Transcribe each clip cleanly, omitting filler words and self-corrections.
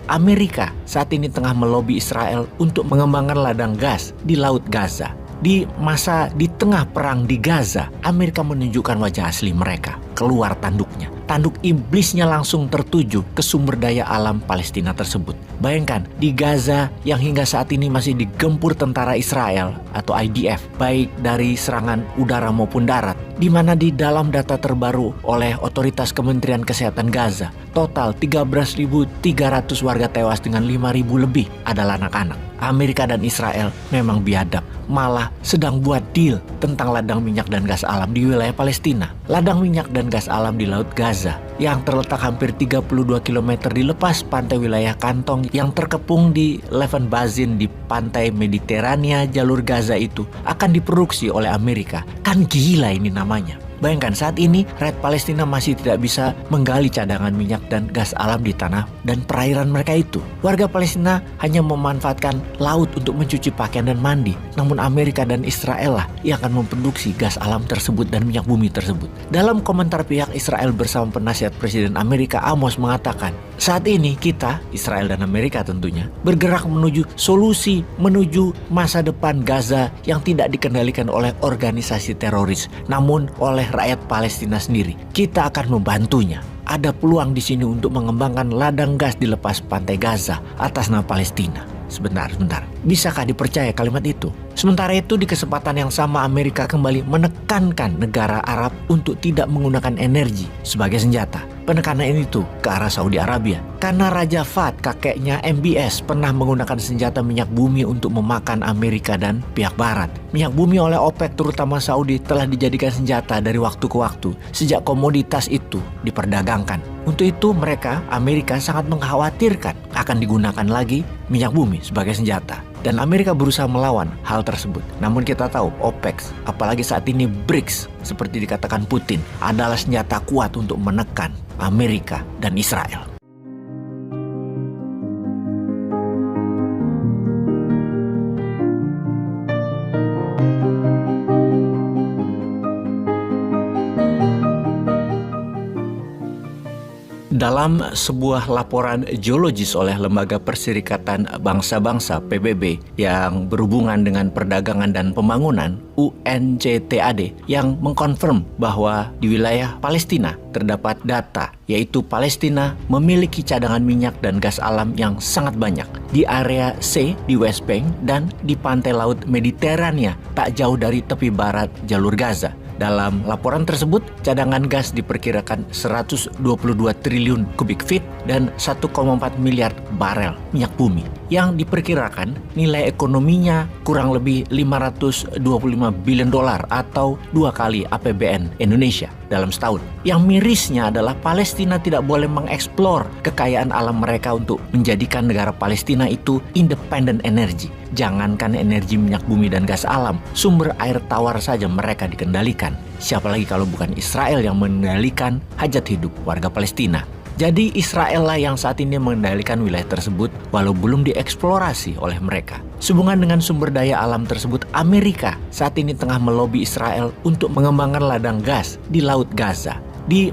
Amerika saat ini tengah melobi Israel untuk mengembangkan ladang gas di Laut Gaza. Di tengah perang di Gaza, Amerika menunjukkan wajah asli mereka, keluar tanduknya. Tanduk iblisnya langsung tertuju ke sumber daya alam Palestina tersebut. Bayangkan, di Gaza yang hingga saat ini masih digempur tentara Israel atau IDF, baik dari serangan udara maupun darat, di mana di dalam data terbaru oleh otoritas Kementerian Kesehatan Gaza, total 13.300 warga tewas dengan 5.000 lebih adalah anak-anak. Amerika dan Israel memang biadab, malah sedang buat deal tentang ladang minyak dan gas alam di wilayah Palestina. Ladang minyak dan gas alam di Laut Gaza yang terletak hampir 32 km di lepas pantai wilayah Kantong yang terkepung di Levant Basin di pantai Mediterania jalur Gaza itu akan diproduksi oleh Amerika. Kan gila ini namanya. Bayangkan saat ini rakyat Palestina masih tidak bisa menggali cadangan minyak dan gas alam di tanah dan perairan mereka itu. Warga Palestina hanya memanfaatkan laut untuk mencuci pakaian dan mandi. Namun Amerika dan Israel lah yang akan memproduksi gas alam tersebut dan minyak bumi tersebut. Dalam komentar pihak Israel bersama penasihat Presiden Amerika Amos mengatakan, saat ini kita, Israel dan Amerika tentunya, bergerak menuju solusi, menuju masa depan Gaza yang tidak dikendalikan oleh organisasi teroris, namun oleh rakyat Palestina sendiri. Kita akan membantunya. Ada peluang di sini untuk mengembangkan ladang gas di lepas pantai Gaza atas nama Palestina. Sebentar. Bisakah dipercaya kalimat itu? Sementara itu di kesempatan yang sama Amerika kembali menekankan negara Arab untuk tidak menggunakan energi sebagai senjata. Penekanan ini tuh ke arah Saudi Arabia. Karena Raja Fahd, kakeknya MBS, pernah menggunakan senjata minyak bumi untuk memakan Amerika dan pihak Barat. Minyak bumi oleh OPEC terutama Saudi telah dijadikan senjata dari waktu ke waktu sejak komoditas itu diperdagangkan. Untuk itu mereka, Amerika sangat mengkhawatirkan akan digunakan lagi minyak bumi sebagai senjata. Dan Amerika berusaha melawan hal tersebut. Namun kita tahu OPEC, apalagi saat ini BRICS, seperti dikatakan Putin, adalah senjata kuat untuk menekan Amerika dan Israel. Dalam sebuah laporan geologis oleh Lembaga Perserikatan Bangsa-Bangsa PBB yang berhubungan dengan perdagangan dan pembangunan UNCTAD yang mengkonfirm bahwa di wilayah Palestina terdapat data, yaitu Palestina memiliki cadangan minyak dan gas alam yang sangat banyak di area C di West Bank dan di pantai Laut Mediterania tak jauh dari tepi barat jalur Gaza. Dalam laporan tersebut, cadangan gas diperkirakan 122 triliun kubik feet dan 1,4 miliar barel minyak bumi yang diperkirakan nilai ekonominya kurang lebih 525 billion dolar atau 2 kali APBN Indonesia dalam setahun. Yang mirisnya adalah Palestina tidak boleh mengeksplor kekayaan alam mereka untuk menjadikan negara Palestina itu independen energi. Jangankan energi minyak bumi dan gas alam, sumber air tawar saja mereka dikendalikan. Siapa lagi kalau bukan Israel yang mengendalikan hajat hidup warga Palestina. Jadi Israel lah yang saat ini mengendalikan wilayah tersebut walau belum dieksplorasi oleh mereka. Sehubungan dengan sumber daya alam tersebut, Amerika saat ini tengah melobi Israel untuk mengembangkan ladang gas di Laut Gaza. Di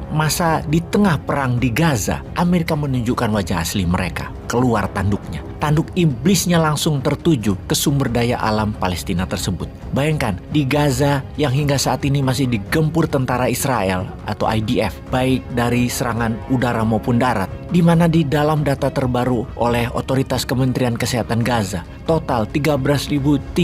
tengah perang di Gaza, Amerika menunjukkan wajah asli mereka, keluar tanduknya. Tanduk iblisnya langsung tertuju ke sumber daya alam Palestina tersebut. Bayangkan, di Gaza yang hingga saat ini masih digempur tentara Israel atau IDF, baik dari serangan udara maupun darat, di mana di dalam data terbaru oleh otoritas Kementerian Kesehatan Gaza, total 13.300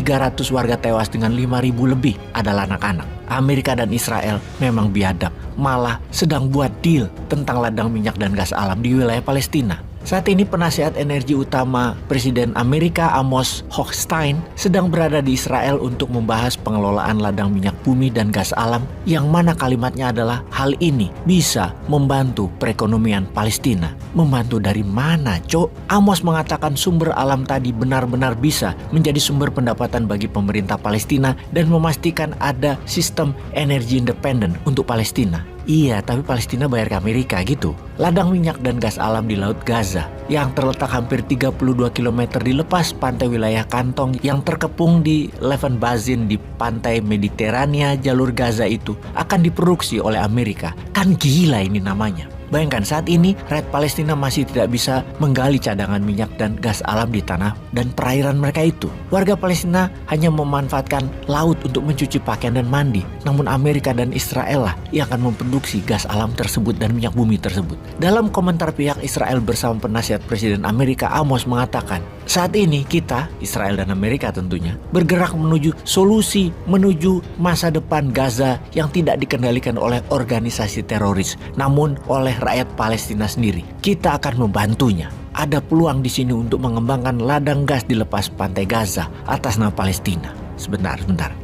warga tewas dengan 5.000 lebih adalah anak-anak. Amerika dan Israel memang biadab, malah sedang buat deal tentang ladang minyak dan gas alam di wilayah Palestina. Saat ini penasihat energi utama Presiden Amerika Amos Hochstein sedang berada di Israel untuk membahas pengelolaan ladang minyak bumi dan gas alam yang mana kalimatnya adalah hal ini bisa membantu perekonomian Palestina. Membantu dari mana, Cok? Amos mengatakan sumber alam tadi benar-benar bisa menjadi sumber pendapatan bagi pemerintah Palestina dan memastikan ada sistem energi independen untuk Palestina. Iya, tapi Palestina bayar ke Amerika gitu. Ladang minyak dan gas alam di Laut Gaza yang terletak hampir 32 km di lepas pantai wilayah Kantong yang terkepung di Levant Basin di pantai Mediterania jalur Gaza itu akan diproduksi oleh Amerika. Kan gila ini namanya. Bayangkan saat ini rakyat Palestina masih tidak bisa menggali cadangan minyak dan gas alam di tanah dan perairan mereka itu. Warga Palestina hanya memanfaatkan laut untuk mencuci pakaian dan mandi. Namun Amerika dan Israel lah yang akan memproduksi gas alam tersebut dan minyak bumi tersebut. Dalam komentar pihak Israel bersama penasihat Presiden Amerika Amos mengatakan, saat ini kita, Israel dan Amerika tentunya, bergerak menuju solusi, menuju masa depan Gaza yang tidak dikendalikan oleh organisasi teroris, namun oleh rakyat Palestina sendiri. Kita akan membantunya. Ada peluang di sini untuk mengembangkan ladang gas di lepas pantai Gaza atas nama Palestina. Sebentar.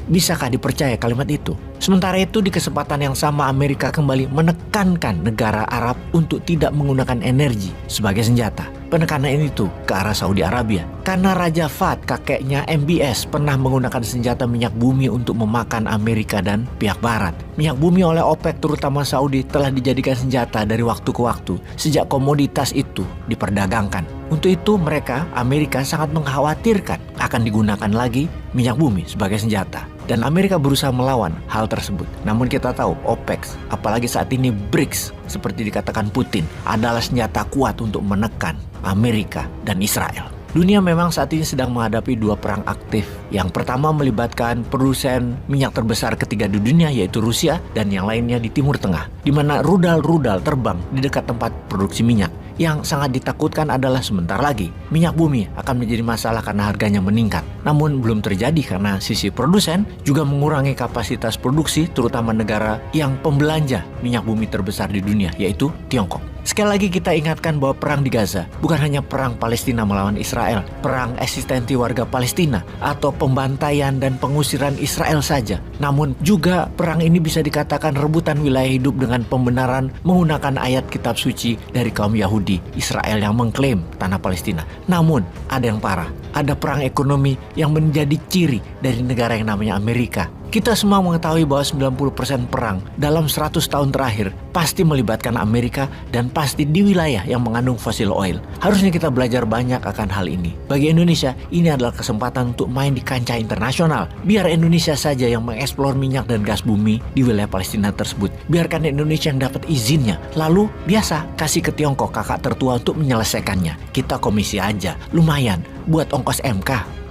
Bisakah dipercaya kalimat itu? Sementara itu di kesempatan yang sama Amerika kembali menekankan negara Arab untuk tidak menggunakan energi sebagai senjata. Penekanan itu ke arah Saudi Arabia. Karena Raja Fahd, kakeknya MBS, pernah menggunakan senjata minyak bumi untuk memakan Amerika dan pihak Barat. Minyak bumi oleh OPEC terutama Saudi telah dijadikan senjata dari waktu ke waktu sejak komoditas itu diperdagangkan. Untuk itu mereka, Amerika sangat mengkhawatirkan akan digunakan lagi minyak bumi sebagai senjata. Dan Amerika berusaha melawan hal tersebut. Namun kita tahu OPEC, apalagi saat ini BRICS, seperti dikatakan Putin, adalah senjata kuat untuk menekan Amerika dan Israel. Dunia memang saat ini sedang menghadapi dua perang aktif. Yang pertama melibatkan produsen minyak terbesar ketiga di dunia yaitu Rusia dan yang lainnya di Timur Tengah, di mana rudal-rudal terbang di dekat tempat produksi minyak. Yang sangat ditakutkan adalah sebentar lagi minyak bumi akan menjadi masalah karena harganya meningkat. Namun belum terjadi karena sisi produsen juga mengurangi kapasitas produksi terutama negara yang pembelanja minyak bumi terbesar di dunia yaitu Tiongkok. Sekali lagi kita ingatkan bahwa perang di Gaza bukan hanya perang Palestina melawan Israel, perang eksistensi warga Palestina atau pembantaian dan pengusiran Israel saja. Namun juga perang ini bisa dikatakan rebutan wilayah hidup dengan pembenaran menggunakan ayat kitab suci dari kaum Yahudi Israel yang mengklaim tanah Palestina. Namun ada yang parah, ada perang ekonomi yang menjadi ciri dari negara yang namanya Amerika. Kita semua mengetahui bahwa 90% perang dalam 100 tahun terakhir pasti melibatkan Amerika dan pasti di wilayah yang mengandung fossil oil. Harusnya kita belajar banyak akan hal ini. Bagi Indonesia, ini adalah kesempatan untuk main di kancah internasional. Biar Indonesia saja yang mengeksplor minyak dan gas bumi di wilayah Palestina tersebut. Biarkan Indonesia yang dapat izinnya. Lalu biasa kasih ke Tiongkok kakak tertua untuk menyelesaikannya. Kita komisi aja, lumayan buat ongkos MK.